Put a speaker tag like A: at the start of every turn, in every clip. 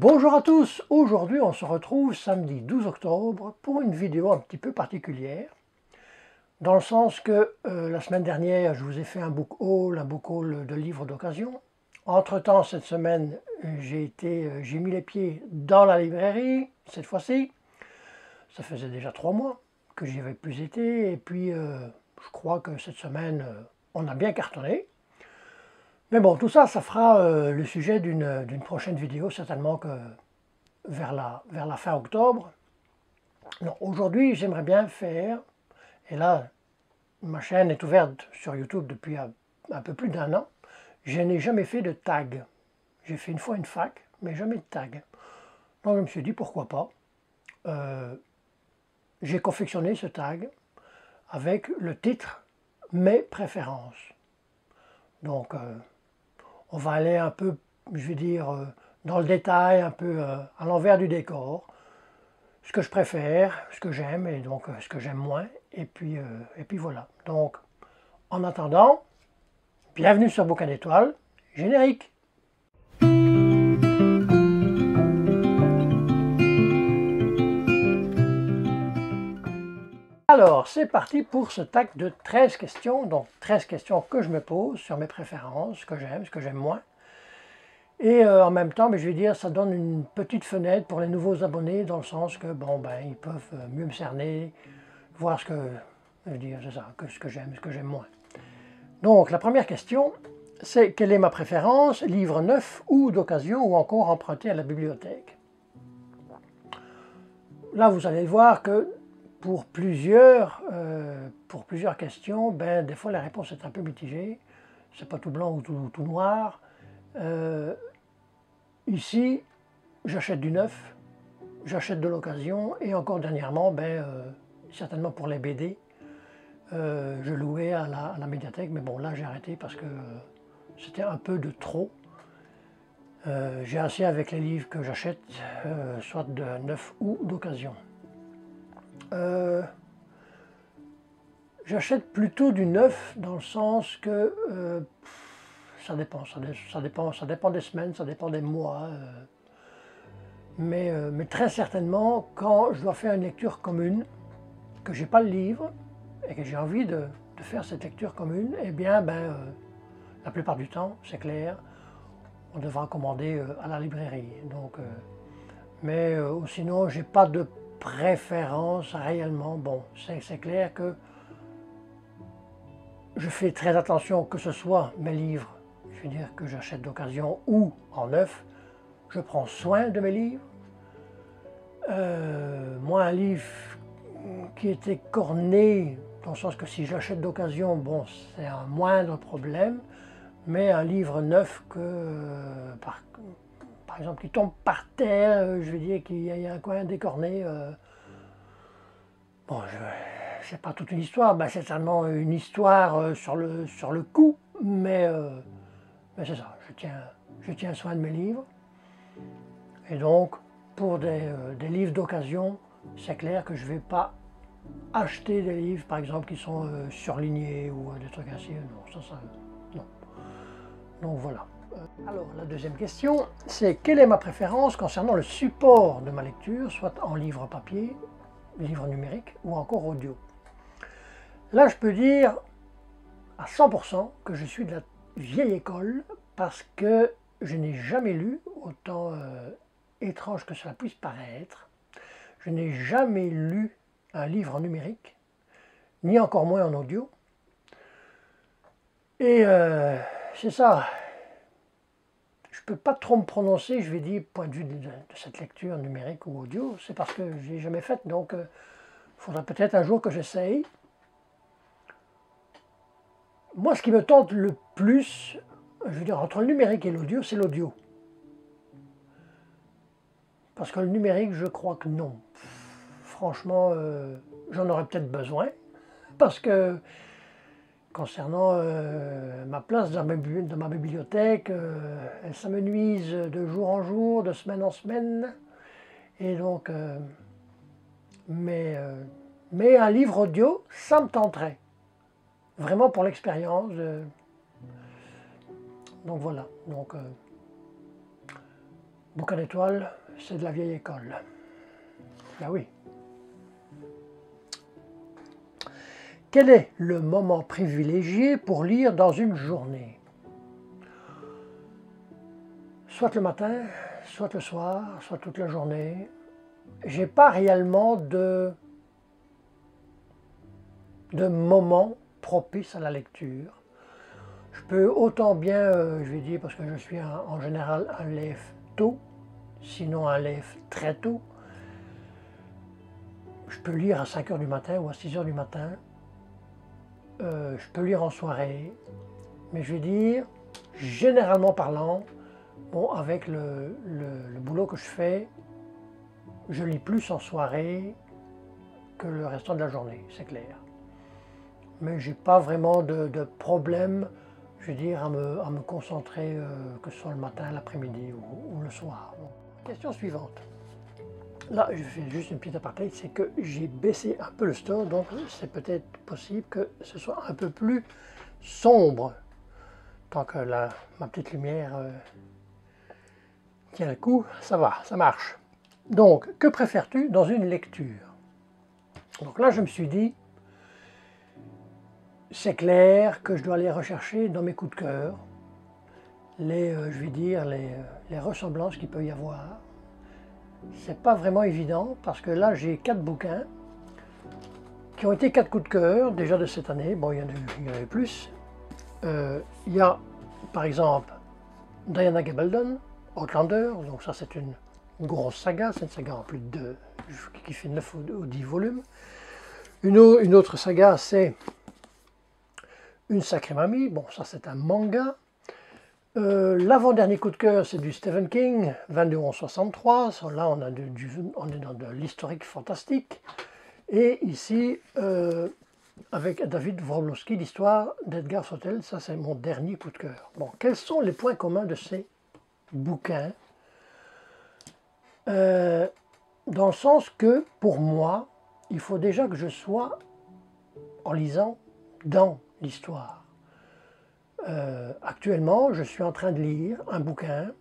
A: Bonjour à tous, aujourd'hui on se retrouve samedi 12 octobre pour une vidéo un petit peu particulière, dans le sens que la semaine dernière je vous ai fait un book haul de livres d'occasion. Entre-temps cette semaine j'ai mis les pieds dans la librairie, cette fois-ci. Ça faisait déjà 3 mois que j'y avais plus été et puis je crois que cette semaine on a bien cartonné. Mais bon, tout ça, ça fera le sujet d'une prochaine vidéo, certainement que vers la fin octobre. Aujourd'hui, j'aimerais bien faire, et là, ma chaîne est ouverte sur YouTube depuis un peu plus d'1 an, je n'ai jamais fait de tag. J'ai fait une fois une fac, mais jamais de tag. Donc je me suis dit, pourquoi pas. J'ai confectionné ce tag avec le titre « Mes préférences ». Donc, on va aller un peu, je vais dire, dans le détail, un peu à l'envers du décor, ce que je préfère, ce que j'aime et donc ce que j'aime moins, et puis voilà. Donc, en attendant, bienvenue sur Bouquin d'étoiles, générique. Alors, c'est parti pour ce tag de 13 questions, donc 13 questions que je me pose sur mes préférences, ce que j'aime moins. Et en même temps, je vais dire, ça donne une petite fenêtre pour les nouveaux abonnés, dans le sens que, bon, ils peuvent mieux me cerner, voir ce que, je veux dire, c'est ça, ce que j'aime moins. Donc, la première question, c'est quelle est ma préférence, livre neuf ou d'occasion, ou encore emprunté à la bibliothèque? Là, vous allez voir que pour plusieurs questions, des fois la réponse est un peu mitigée, c'est pas tout blanc ou tout noir. Ici, j'achète du neuf, j'achète de l'occasion, et encore dernièrement, certainement pour les BD, je louais à la médiathèque, mais bon, là j'ai arrêté parce que c'était un peu de trop. J'ai assez avec les livres que j'achète, soit de neuf ou d'occasion. J'achète plutôt du neuf dans le sens que ça dépend des semaines, ça dépend des mois. Mais très certainement, quand je dois faire une lecture commune, que j'ai pas le livre et que j'ai envie de faire cette lecture commune, eh bien, la plupart du temps, c'est clair, on devra commander à la librairie. Donc, mais sinon, j'ai pas de préférence réellement. Bon, c'est clair que je fais très attention que ce soit mes livres, je veux dire que j'achète d'occasion ou en neuf, je prends soin de mes livres. Moi, un livre qui était corné, dans le sens que si je l'achète d'occasion, bon, c'est un moindre problème, mais un livre neuf par exemple, qui tombe par terre, je veux dire qu'il y a un coin décorné, bon, c'est pas toute une histoire, c'est certainement une histoire sur le coup, mais c'est ça, je tiens soin de mes livres, et donc, pour des livres d'occasion, c'est clair que je ne vais pas acheter des livres, par exemple, qui sont surlignés ou des trucs ainsi. Non, non. Donc voilà. Alors, la deuxième question, c'est quelle est ma préférence concernant le support de ma lecture, soit en livre papier, livre numérique ou encore audio? Là, je peux dire à 100% que je suis de la vieille école parce que je n'ai jamais lu, autant étrange que cela puisse paraître, je n'ai jamais lu un livre en numérique, ni encore moins en audio. Et c'est ça, je ne peux pas trop me prononcer, je vais dire, point de vue de cette lecture numérique ou audio, c'est parce que je ne l'ai jamais faite, donc il faudra peut-être un jour que j'essaye. Moi, ce qui me tente le plus, je veux dire, entre le numérique et l'audio, c'est l'audio. Parce que le numérique, je crois que non. Franchement, j'en aurais peut-être besoin, parce que concernant ma place dans ma bibliothèque, elle s'amenuise de jour en jour, de semaine en semaine, et donc, mais un livre audio, ça me tenterait, vraiment pour l'expérience. Donc voilà, donc Bouquin d'étoiles, c'est de la vieille école. Ben oui. Quel est le moment privilégié pour lire dans une journée? Soit le matin, soit le soir, soit toute la journée. J'ai pas réellement de moment propice à la lecture. Je peux autant bien, je vais dire, parce que je suis en général un lève tôt, sinon un lève très tôt. Je peux lire à 5 heures du matin ou à 6 heures du matin. Je peux lire en soirée. Mais je vais dire, généralement parlant, bon, avec le boulot que je fais, je lis plus en soirée que le restant de la journée, c'est clair. Mais j'ai pas vraiment de problème, je veux dire, à me concentrer, que ce soit le matin, l'après-midi ou le soir. Bon. Question suivante. Là, je fais juste une petite aparté, c'est que j'ai baissé un peu le store, donc c'est peut-être possible que ce soit un peu plus sombre. Tant que ma petite lumière tient le coup, ça va, ça marche. Donc, que préfères-tu dans une lecture? Donc là, je me suis dit, c'est clair que je dois aller rechercher dans mes coups de cœur je vais dire, les ressemblances qu'il peut y avoir. C'est pas vraiment évident parce que là, j'ai 4 bouquins qui ont été 4 coups de cœur déjà de cette année. Bon, il y en a eu plus. Il y a, par exemple, Diana Gabaldon, Outlander, donc ça c'est une grosse saga, c'est une saga en plus de qui fait 9 ou 10 volumes. Une autre saga, c'est Une sacrée mamie, bon ça c'est un manga. L'avant-dernier coup de cœur, c'est du Stephen King, 22-11-63, là on est dans de l'historique fantastique. Et ici, avec David Wroblowski, l'histoire d'Edgar Sautel, ça c'est mon dernier coup de cœur. Bon, quels sont les points communs de ces bouquins? Dans le sens que, pour moi, il faut déjà que je sois, en lisant, dans l'histoire. Actuellement, je suis en train de lire un bouquin,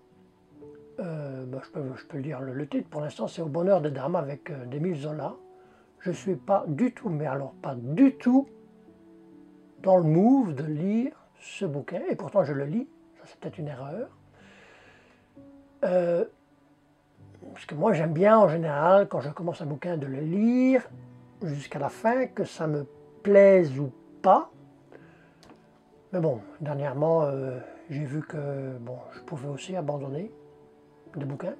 A: je peux lire le titre, pour l'instant c'est Au bonheur des dames avec d'Émile Zola. Je ne suis pas du tout, mais alors pas du tout, dans le move de lire ce bouquin, et pourtant je le lis, ça c'est peut-être une erreur. Parce que moi j'aime bien en général, quand je commence un bouquin, de le lire jusqu'à la fin, que ça me plaise ou pas. Mais bon, dernièrement, j'ai vu que bon, je pouvais aussi abandonner des bouquins,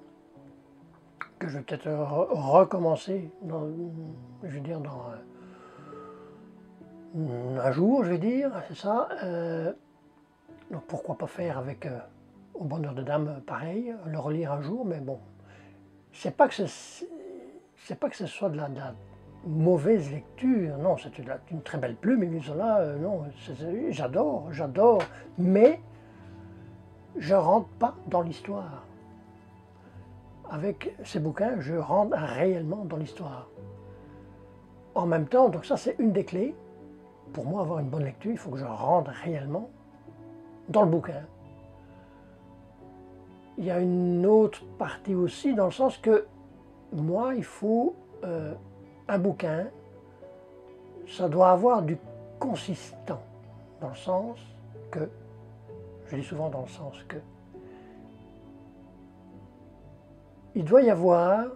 A: que je vais peut-être recommencer, je veux dire, dans un jour, je vais dire, c'est ça. Donc pourquoi pas faire avec Au bonheur de dames pareil, le relire un jour, mais bon, c'est pas que ce soit de la mauvaise lecture, non, c'est une très belle plume, Émile Zola, non, j'adore, mais je rentre pas dans l'histoire. Avec ces bouquins, je rentre réellement dans l'histoire. En même temps, donc ça c'est une des clés. Pour moi, avoir une bonne lecture, il faut que je rentre réellement dans le bouquin. Il y a une autre partie aussi, dans le sens que moi, il faut un bouquin, ça doit avoir du consistant, dans le sens que, je dis souvent dans le sens que, il doit y avoir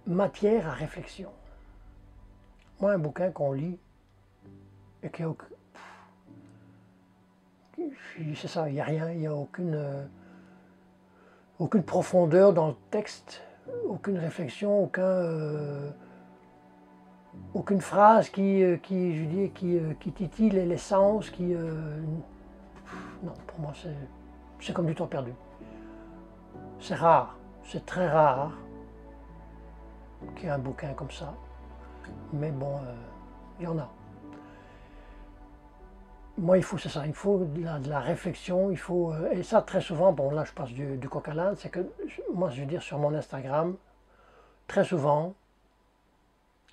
A: matière à réflexion. Moi, un bouquin qu'on lit, et qui c'est ça, il n'y a rien, il n'y a aucune profondeur dans le texte, aucune réflexion, aucune phrase qui titille les sens, non, pour moi c'est comme du temps perdu. C'est rare, c'est très rare qu'il y ait un bouquin comme ça, mais bon, il y en a. Moi, c'est ça, il faut de la réflexion, il faut, et ça très souvent, bon là je passe du coq à l'âne, c'est que moi je veux dire sur mon Instagram, très souvent,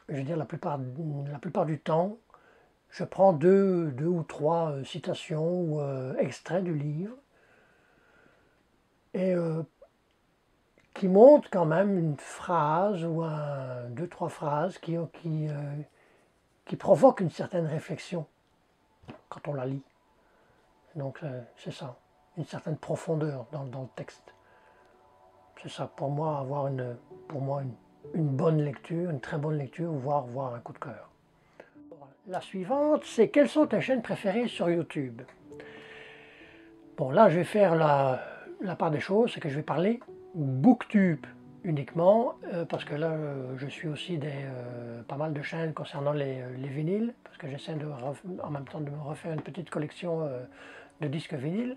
A: je veux dire la plupart du temps, je prends deux ou trois citations ou extraits du livre, et qui montre quand même une phrase ou deux, trois phrases qui provoquent une certaine réflexion quand on la lit. Donc c'est ça, une certaine profondeur dans le texte. C'est ça pour moi, avoir une bonne lecture, une très bonne lecture, voire un coup de cœur. La suivante, c'est quelles sont tes chaînes préférées sur YouTube? Bon, là, je vais faire la part des choses, c'est que je vais parler Booktube uniquement, parce que là, je suis aussi pas mal de chaînes concernant les vinyles, parce que j'essaie en même temps de me refaire une petite collection de disques vinyles.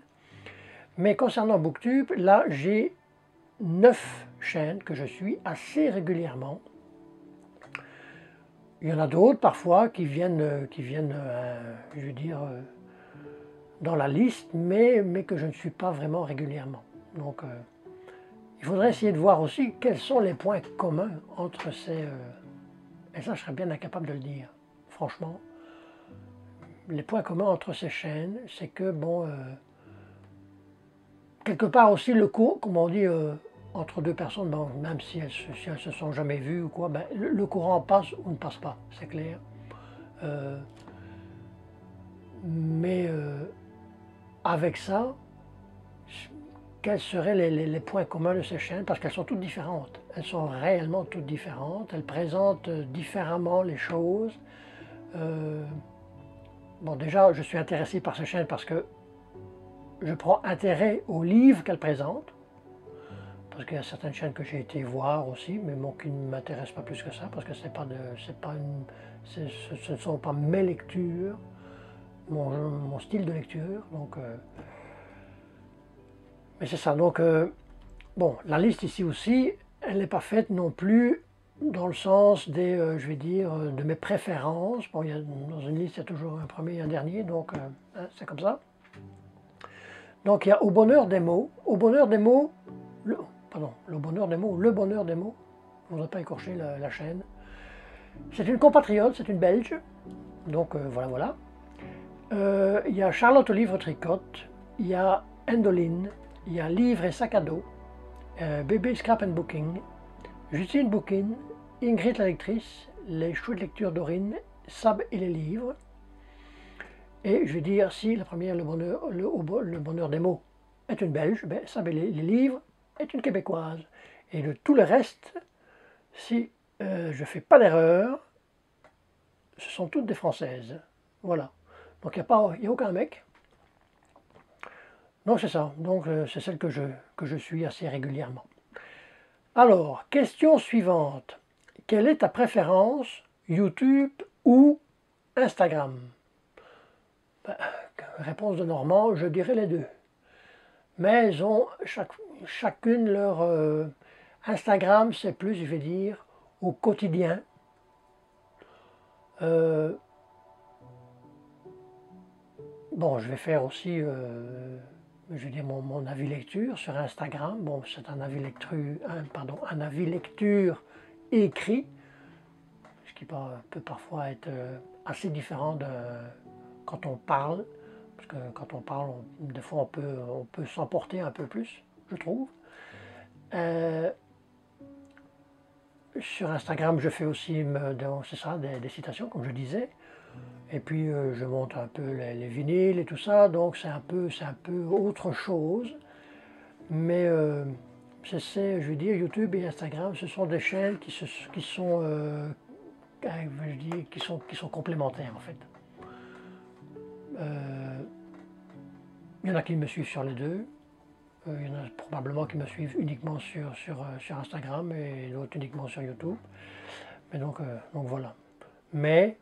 A: Mais concernant Booktube, là, j'ai 9 chaînes que je suis assez régulièrement. Il y en a d'autres parfois qui viennent je veux dire, dans la liste, mais que je ne suis pas vraiment régulièrement. Donc, il faudrait essayer de voir aussi quels sont les points communs entre ces... et ça, je serais bien incapable de le dire, franchement. Les points communs entre ces chaînes, c'est que, bon, quelque part aussi, comme on dit, entre deux personnes, bon, même si elles se sont jamais vues ou quoi, ben, le courant passe ou ne passe pas, c'est clair. Mais avec ça, quels seraient les points communs de ces chaînes? Parce qu'elles sont toutes différentes. Elles sont réellement toutes différentes. Elles présentent différemment les choses. Bon, déjà, je suis intéressé par ces chaînes parce que je prends intérêt aux livres qu'elles présentent. Parce qu'il y a certaines chaînes que j'ai été voir aussi, mais bon, qui ne m'intéressent pas plus que ça, parce que ce ne sont pas mes lectures, mon style de lecture. Donc, mais c'est ça. Donc, bon, la liste ici aussi, elle n'est pas faite non plus dans le sens des, je vais dire, de mes préférences. Bon, dans une liste, il y a toujours un premier et un dernier, donc hein, c'est comme ça. Donc, il y a Au bonheur des mots. Au bonheur des mots, le bonheur des mots, je ne voudrais pas écorcher la chaîne. C'est une compatriote, c'est une Belge. Donc, voilà. Il y a Charlotte au livre tricote, il y a Endoline, il y a Livre et sac à dos, Bébé Scrap and Booking, Justine Bookin, Ingrid la lectrice, Les chouettes lectures d'Aurine, Sab et les livres. Et je vais dire, si la première, le bonheur des mots, est une Belge, ben, Sab et les livres est une Québécoise. Et de tout le reste, si je ne fais pas d'erreur, ce sont toutes des Françaises. Voilà. Donc il n'y a aucun mec. Donc c'est ça. Donc c'est celle que je suis assez régulièrement. Alors, question suivante. Quelle est ta préférence, YouTube ou Instagram? Ben, réponse de Normand, je dirais les deux. Mais elles ont chacune leur... Instagram, c'est plus, je vais dire, au quotidien. Bon, je vais faire aussi, je vais dire, mon avis lecture sur Instagram. Bon, c'est un avis lecture écrit, ce qui peut parfois être assez différent de quand on parle, parce que quand on parle, des fois on peut s'emporter un peu plus, je trouve. Sur Instagram, je fais aussi, c'est ça, des citations, comme je disais. Et puis je monte un peu les vinyles et tout ça, donc c'est un peu autre chose. Mais je veux dire, YouTube et Instagram, ce sont des chaînes qui sont complémentaires en fait. Il y en a qui me suivent sur les deux. Il y en a probablement qui me suivent uniquement sur Instagram et d'autres uniquement sur YouTube. Mais donc voilà. Mais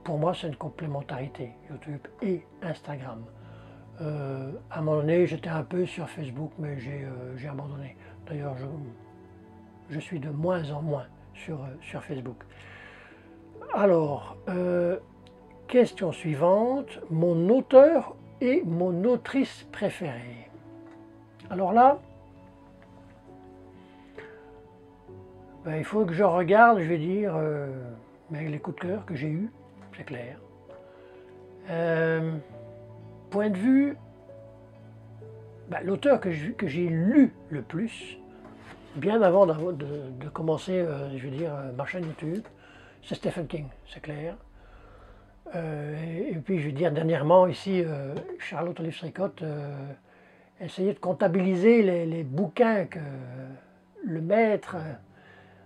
A: pour moi, c'est une complémentarité, YouTube et Instagram. À un moment donné, j'étais un peu sur Facebook, mais j'ai abandonné. D'ailleurs, je suis de moins en moins sur Facebook. Alors, question suivante. Mon auteur et mon autrice préférée. Alors là, ben, il faut que je regarde, je vais dire, les coups de cœur que j'ai eus. C'est clair. Point de vue, ben, l'auteur que j'ai lu le plus, bien avant de commencer, je veux dire, ma chaîne YouTube. C'est Stephen King, c'est clair. Et puis, je veux dire, dernièrement, ici, Charlotte Olive-Sricotte essayait de comptabiliser les bouquins que le maître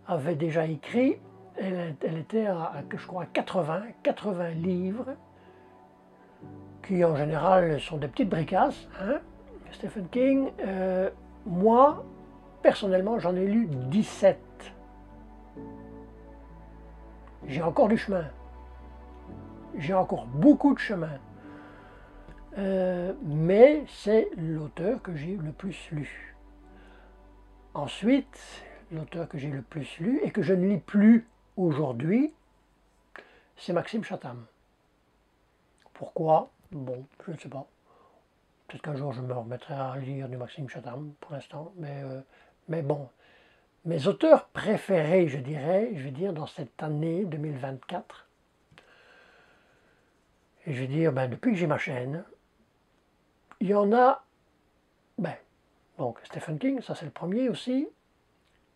A: avait déjà écrits. Elle était je crois, à 80 livres, qui en général sont des petites bricasses, hein, Stephen King. Moi, personnellement, j'en ai lu 17. J'ai encore du chemin. J'ai encore beaucoup de chemin. Mais c'est l'auteur que j'ai le plus lu. Ensuite, l'auteur que j'ai le plus lu et que je ne lis plus aujourd'hui, c'est Maxime Chatham. Pourquoi? Bon, je ne sais pas. Peut-être qu'un jour je me remettrai à lire du Maxime Chatham pour l'instant, mais bon. Mes auteurs préférés, je vais dire, dans cette année 2024, et je vais dire, depuis que j'ai ma chaîne, il y en a, donc Stephen King, ça c'est le premier aussi,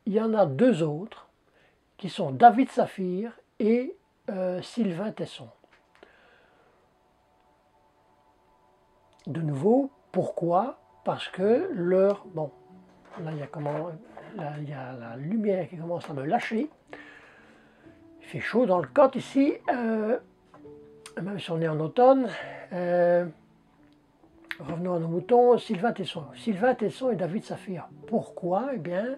A: il y en a deux autres, qui sont David Saphir et Sylvain Tesson. De nouveau, pourquoi? Parce que bon, là il y a la lumière qui commence à me lâcher. Il fait chaud dans le côte ici, même si on est en automne. Revenons à nos moutons, Sylvain Tesson. Sylvain Tesson et David Saphir. Pourquoi? Eh bien,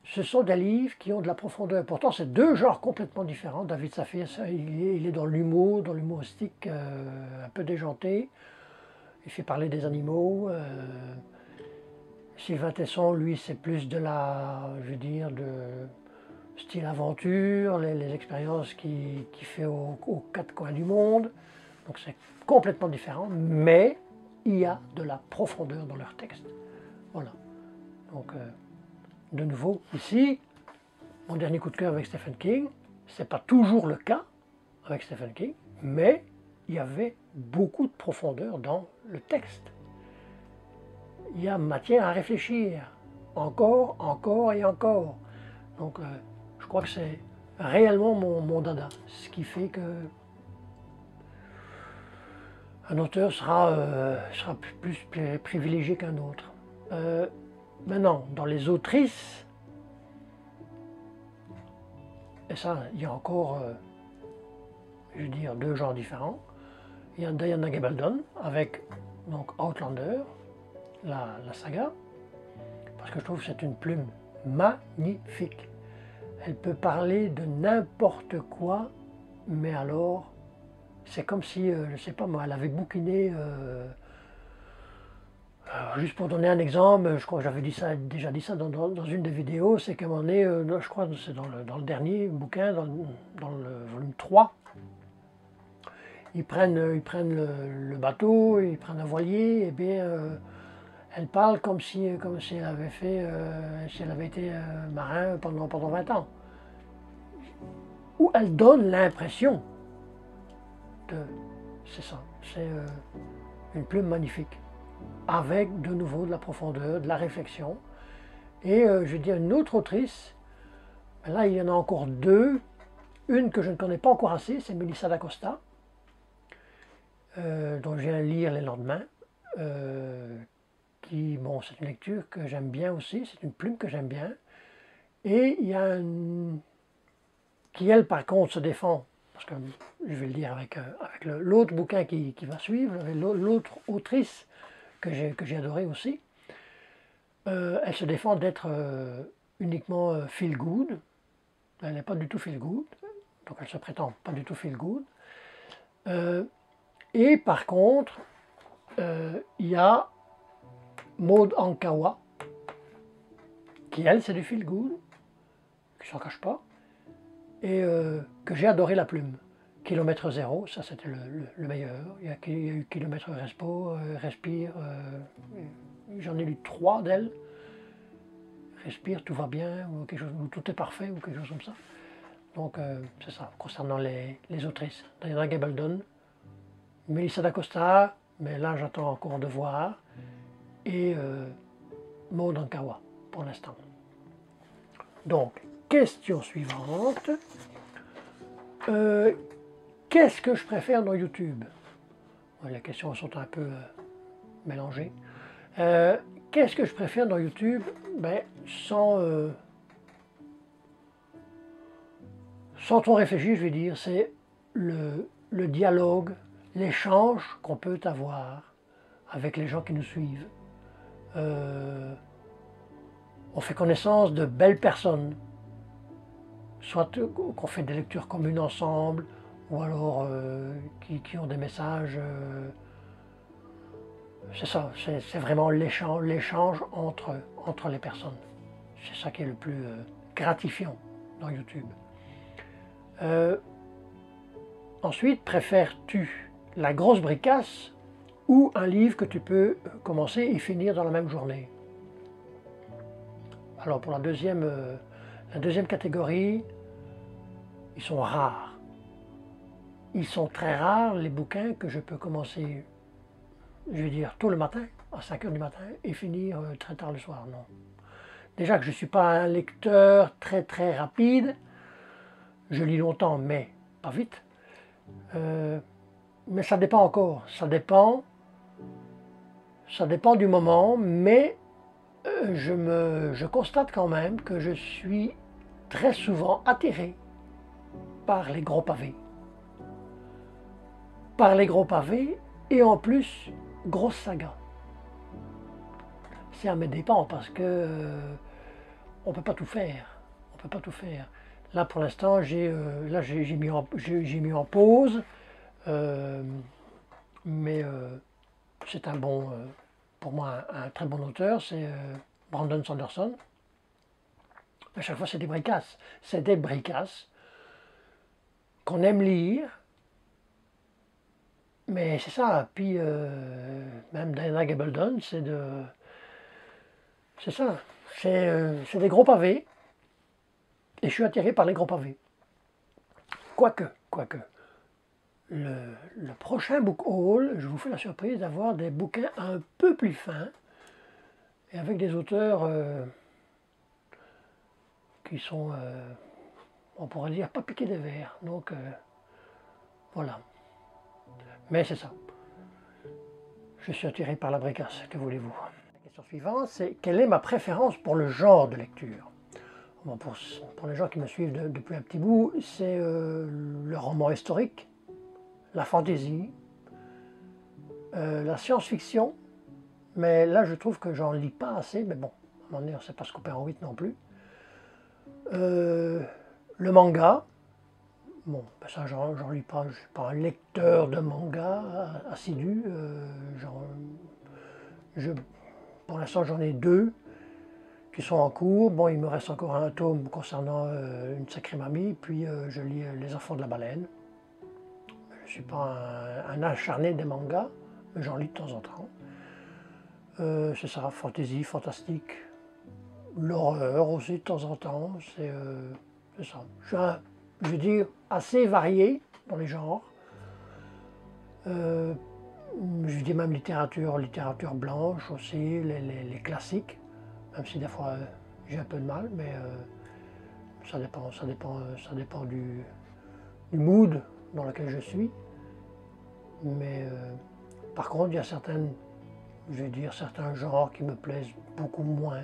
A: ce sont des livres qui ont de la profondeur. Pourtant, c'est deux genres complètement différents. David Saphir, il est dans l'humour, dans l'humoristique un peu déjanté. Il fait parler des animaux. Sylvain Tesson, lui, c'est plus de je veux dire, de style aventure, les expériences qu'il fait aux quatre coins du monde. Donc c'est complètement différent, mais il y a de la profondeur dans leur texte. Voilà. Donc, de nouveau, ici, mon dernier coup de cœur avec Stephen King, c'est pas toujours le cas avec Stephen King, mais il y avait beaucoup de profondeur dans le texte. Il y a matière à réfléchir, encore, encore et encore. Donc, je crois que c'est réellement mon dada, ce qui fait que un auteur sera plus privilégié qu'un autre. Maintenant, dans les autrices, et ça, il y a encore, je veux dire, deux genres différents. Il y a Diana Gabaldon avec donc Outlander, la saga, parce que je trouve que c'est une plume magnifique. Elle peut parler de n'importe quoi, mais alors, c'est comme si, je ne sais pas moi, elle avait bouquiné, juste pour donner un exemple, je crois que j'avais déjà dit ça dans une des vidéos, c'est qu'à un moment donné, je crois que c'est dans le dernier bouquin, dans le volume 3, ils prennent le bateau, ils prennent un voilier, et bien elle parle comme si elle avait si elle avait été marin pendant 20 ans. Où elle donne l'impression c'est ça, c'est une plume magnifique, avec de nouveau de la profondeur, de la réflexion. Et je veux dire, une autre autrice, là il y en a encore deux, une que je ne connais pas encore assez, c'est Melissa d'Acosta, dont je viens lire les lendemains, bon, c'est une lecture que j'aime bien aussi, c'est une plume que j'aime bien. Et il y a qui elle par contre se défend, parce que je vais le dire avec l'autre bouquin qui va suivre, l'autre autrice que j'ai adoré aussi, elle se défend d'être uniquement feel good, elle n'est pas du tout feel good, donc elle se prétend pas du tout feel good. Et par contre, il y a Maud Ankawa, qui elle c'est du feel good, qui s'en cache pas, et que j'ai adoré la plume. Kilomètre zéro, ça c'était le meilleur. Il y a eu Kilomètre Respire, j'en ai lu 3 d'elle. Respire, tout va bien, ou quelque chose, ou tout est parfait, ou quelque chose comme ça. Donc c'est ça, concernant les autrices. Diana Gabaldon, Melissa d'Acosta, mais là j'attends encore de voir, et Maud Ankawa. pour l'instant. Donc, question suivante. Qu'est-ce que je préfère dans YouTube? Les questions sont un peu mélangées. Qu'est-ce que je préfère dans YouTube? Ben, sans trop réfléchir, je vais dire, c'est le dialogue, l'échange qu'on peut avoir avec les gens qui nous suivent. On fait connaissance de belles personnes, soit qu'on fait des lectures communes ensemble, ou alors qui ont des messages. C'est ça, c'est vraiment l'échange entre les personnes. C'est ça qui est le plus gratifiant dans YouTube. Ensuite, préfères-tu la grosse bricasse ou un livre que tu peux commencer et finir dans la même journée? Alors pour la deuxième catégorie, ils sont rares. Ils sont très rares les bouquins que je peux commencer, je vais dire, tôt le matin, à 5 h du matin, et finir très tard le soir. Non. Déjà que je ne suis pas un lecteur très très rapide, je lis longtemps, mais pas vite. Mais ça dépend encore, ça dépend du moment, mais je constate quand même que je suis très souvent attiré par les gros pavés. Et en plus, grosse saga. C'est à mes dépens parce que on peut pas tout faire. Là pour l'instant, j'ai mis en pause, mais c'est pour moi un très bon auteur, c'est Brandon Sanderson. À chaque fois, c'est des bricasses qu'on aime lire. Mais c'est ça, puis même Diana Gabaldon, c'est ça, c'est des gros pavés, et je suis attiré par les gros pavés. Quoique, le prochain book haul, je vous fais la surprise d'avoir des bouquins un peu plus fins, et avec des auteurs qui sont, on pourrait dire, pas piqués des vers, donc voilà. Mais c'est ça. Je suis attiré par la bricasse, que voulez-vous? La question suivante, c'est quelle est ma préférence pour le genre de lecture? Bon, pour les gens qui me suivent depuis un petit bout, c'est le roman historique, la fantaisie, la science-fiction, mais là je trouve que j'en lis pas assez, mais bon, à un moment donné on ne sait pas se couper en 8 non plus. Le manga, bon, ben ça j'en lis pas, je ne suis pas un lecteur de manga assidu. Pour l'instant j'en ai 2 qui sont en cours. Bon, il me reste encore un tome concernant une sacrée mamie, puis je lis Les Enfants de la Baleine. Je ne suis pas un acharné des mangas, mais j'en lis de temps en temps. C'est ça, fantasy, fantastique, l'horreur aussi de temps en temps, c'est ça. Je veux dire, assez varié dans les genres. Je dis même littérature blanche aussi, les classiques, même si des fois j'ai un peu de mal, mais ça dépend du mood dans lequel je suis. Mais par contre, il y a certains genres qui me plaisent beaucoup moins.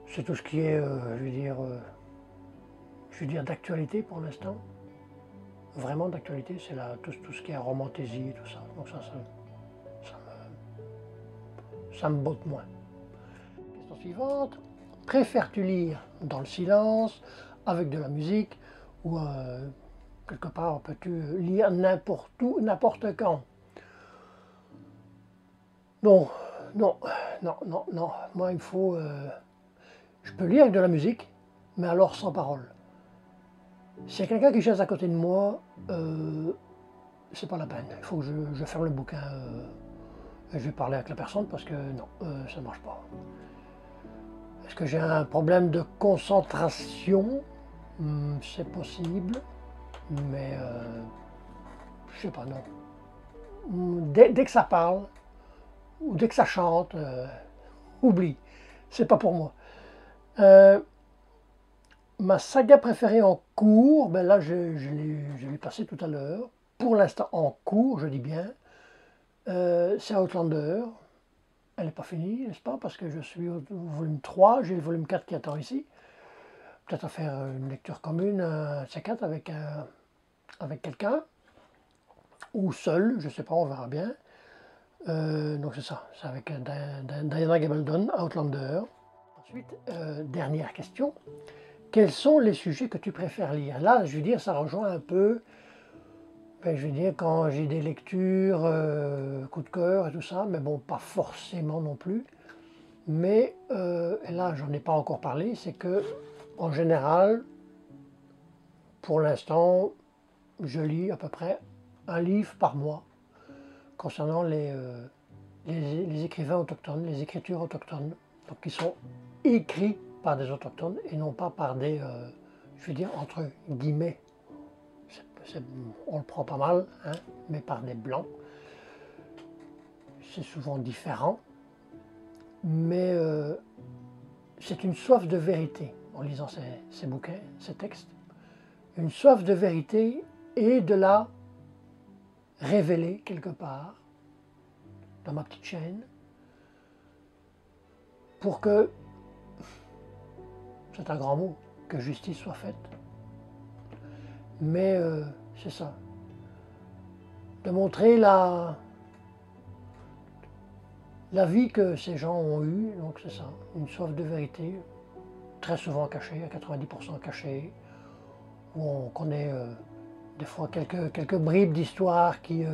A: C'est tout ce qui est, je veux dire d'actualité pour l'instant. Vraiment d'actualité, c'est tout ce qui est romantaisie et tout ça. Donc ça me botte moins. Question suivante. Préfères-tu lire dans le silence, avec de la musique, ou quelque part peux-tu lire n'importe où, n'importe quand? Non. Moi, il me faut... je peux lire avec de la musique, mais alors sans parole. S'il y a quelqu'un qui chasse à côté de moi, c'est pas la peine. Il faut que je ferme le bouquin et je vais parler avec la personne parce que non, ça ne marche pas. Est-ce que j'ai un problème de concentration? C'est possible, mais je sais pas, non. Dès que ça parle, ou dès que ça chante, oublie, c'est pas pour moi. Ma saga préférée en cours, ben là je l'ai passé tout à l'heure. Pour l'instant en cours, je dis bien, c'est Outlander. Elle n'est pas finie, n'est-ce pas? Parce que je suis au volume 3, j'ai le volume 4 qui attend ici. Peut-être à faire une lecture commune, un C4 avec quelqu'un, ou seul, je ne sais pas, on verra bien. Donc c'est ça, c'est avec Diana Gabaldon, Outlander. Ensuite, dernière question, quels sont les sujets que tu préfères lire? Là, je veux dire, ça rejoint un peu, ben, je veux dire, quand j'ai des lectures, coup de cœur et tout ça, mais bon, pas forcément non plus. Mais et là, j'en ai pas encore parlé, c'est que en général, pour l'instant, je lis à peu près un livre par mois concernant les écrivains autochtones, les écritures autochtones, donc qui sont écrits par des autochtones et non pas par des, je veux dire, entre guillemets, on le prend pas mal, hein, mais par des blancs. C'est souvent différent, mais c'est une soif de vérité en lisant ces bouquins, ces textes. Une soif de vérité et de la révéler quelque part dans ma petite chaîne pour que, c'est un grand mot, que justice soit faite. Mais c'est ça, de montrer la vie que ces gens ont eue, donc c'est ça, une soif de vérité, très souvent cachée, à 90% cachée, où on connaît des fois quelques bribes d'histoire qui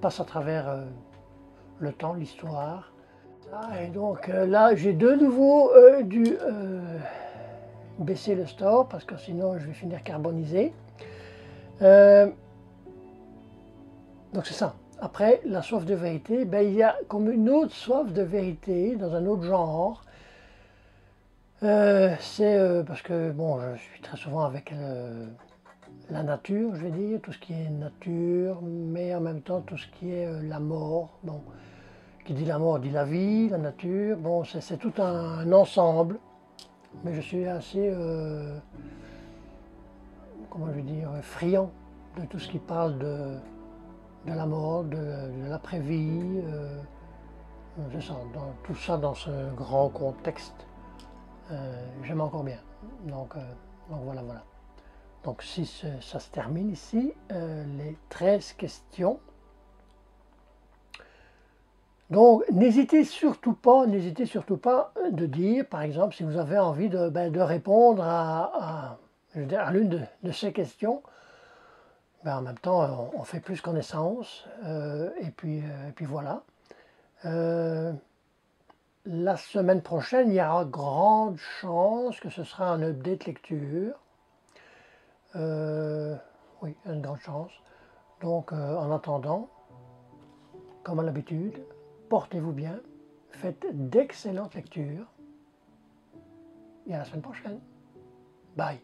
A: passent à travers le temps, l'histoire. Et donc là, j'ai de nouveau dû baisser le store parce que sinon je vais finir carbonisé. Donc c'est ça. Après, la soif de vérité, ben, il y a comme une autre soif de vérité dans un autre genre. C'est parce que bon, je suis très souvent avec la nature, je vais dire, tout ce qui est nature, mais en même temps tout ce qui est la mort. Bon, qui dit la mort dit la vie, la nature. Bon, c'est tout un ensemble. Mais je suis assez, comment je vais dire, friand de tout ce qui parle de la mort, de l'après-vie. C'est ça, tout ça dans ce grand contexte. J'aime encore bien. Donc voilà, voilà. Donc si ça se termine ici, les 13 questions. Donc n'hésitez surtout pas de dire, par exemple, si vous avez envie de répondre à l'une de ces questions, ben, en même temps on fait plus connaissance, et puis voilà. La semaine prochaine, il y aura grande chance que ce sera un update lecture. Oui, une grande chance. Donc en attendant, comme à l'habitude, portez-vous bien, faites d'excellentes lectures et à la semaine prochaine. Bye.